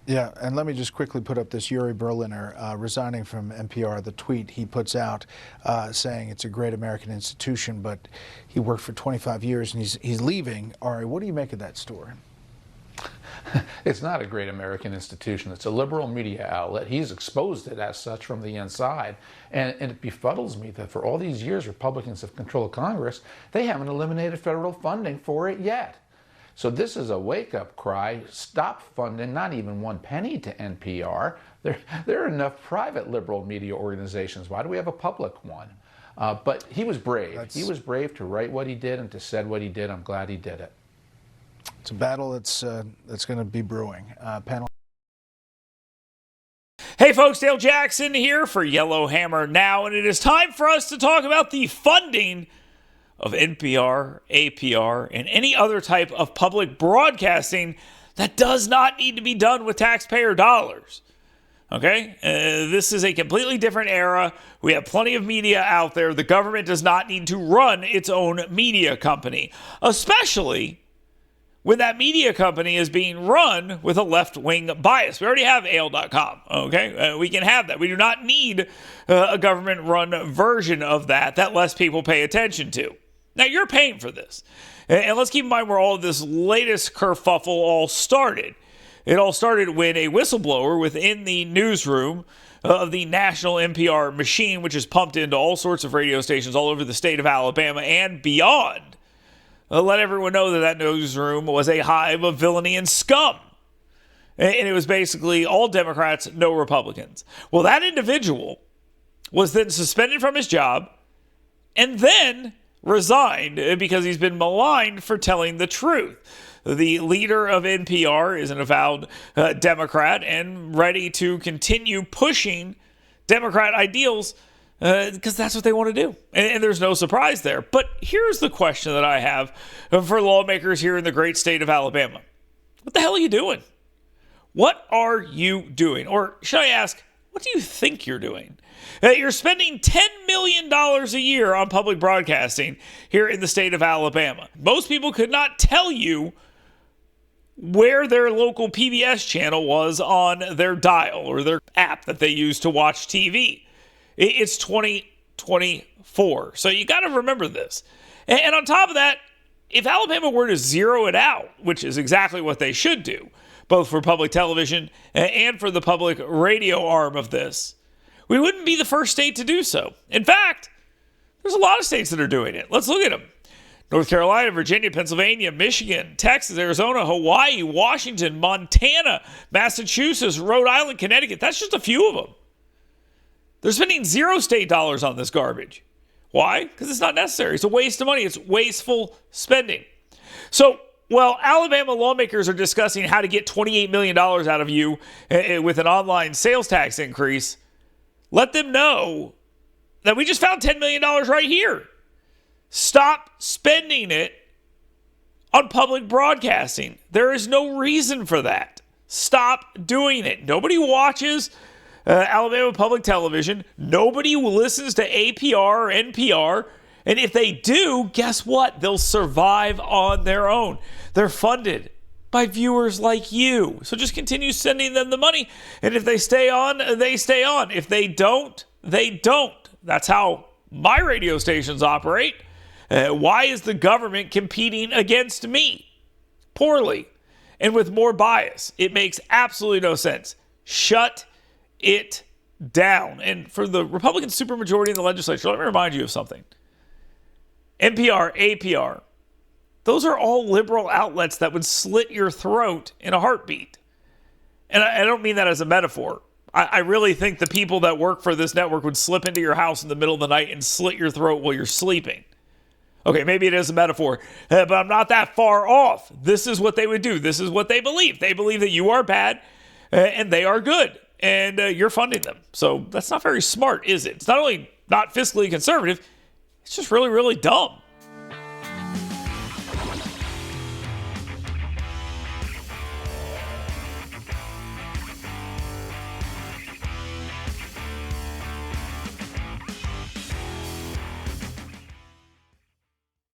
Yeah, and let me just quickly put up this Yuri Berliner resigning from NPR, the tweet he puts out saying it's a great American institution, but he worked for 25 years and he's leaving. Ari, what do you make of that story? It's not a great American institution. It's a liberal media outlet. He's exposed it as such from the inside. And it befuddles me that for all these years Republicans have controlled Congress, they haven't eliminated federal funding for it yet. So this is a wake-up cry. Stop funding not even 1 penny to NPR. There are enough private liberal media organizations. Why do we have a public one? But he was brave. He was brave to write what he did and to said what he did. I'm glad he did it. It's a battle that's going to be brewing. Panel. Hey folks, Dale Jackson here for Yellowhammer Now, and it is time for us to talk about the funding of NPR, APR, and any other type of public broadcasting that does not need to be done with taxpayer dollars. Okay? This is a completely different era. We have plenty of media out there. The government does not need to run its own media company, especially when that media company is being run with a left-wing bias. We already have AL.com, okay? We can have that. We do not need a government-run version of that less people pay attention to. Now, you're paying for this. And let's keep in mind where all of this latest kerfuffle all started. It all started when a whistleblower within the newsroom of the national NPR machine, which is pumped into all sorts of radio stations all over the state of Alabama and beyond, let everyone know that newsroom was a hive of villainy and scum. And it was basically all Democrats, no Republicans. Well, that individual was then suspended from his job and then resigned because he's been maligned for telling the truth. The leader of NPR is an avowed Democrat and ready to continue pushing Democrat ideals because that's what they want to do. And there's no surprise there. But here's the question that I have for lawmakers here in the great state of Alabama. What the hell are you doing? What are you doing? Or should I ask, what do you think you're doing? You're spending $10 million a year on public broadcasting here in the state of Alabama. Most people could not tell you where their local PBS channel was on their dial or their app that they use to watch TV. It's 2024. So you got to remember this. And on top of that, if Alabama were to zero it out, which is exactly what they should do, both for public television and for the public radio arm of this, we wouldn't be the first state to do so. In fact, there's a lot of states that are doing it. Let's look at them. North Carolina, Virginia, Pennsylvania, Michigan, Texas, Arizona, Hawaii, Washington, Montana, Massachusetts, Rhode Island, Connecticut. That's just a few of them. They're spending zero state dollars on this garbage. Why? Because it's not necessary. It's a waste of money. It's wasteful spending. So, while Alabama lawmakers are discussing how to get $28 million out of you with an online sales tax increase, let them know that we just found $10 million right here. Stop spending it on public broadcasting. There is no reason for that. Stop doing it. Nobody watches Alabama public television. Nobody listens to APR or NPR. And if they do, guess what? They'll survive on their own. They're funded by viewers like you. So just continue sending them the money. And if they stay on, they stay on. If they don't, they don't. That's how my radio stations operate. Why is the government competing against me? Poorly and with more bias. It makes absolutely no sense. Shut it down. And for the Republican supermajority in the legislature, let me remind you of something. NPR, APR, those are all liberal outlets that would slit your throat in a heartbeat. And I don't mean that as a metaphor. I really think the people that work for this network would slip into your house in the middle of the night and slit your throat while you're sleeping. Okay, maybe it is a metaphor, but I'm not that far off. This is what they would do. This is what they believe. They believe that you are bad and they are good, and you're funding them. So that's not very smart, is it? It's not only not fiscally conservative, it's just really, really dumb.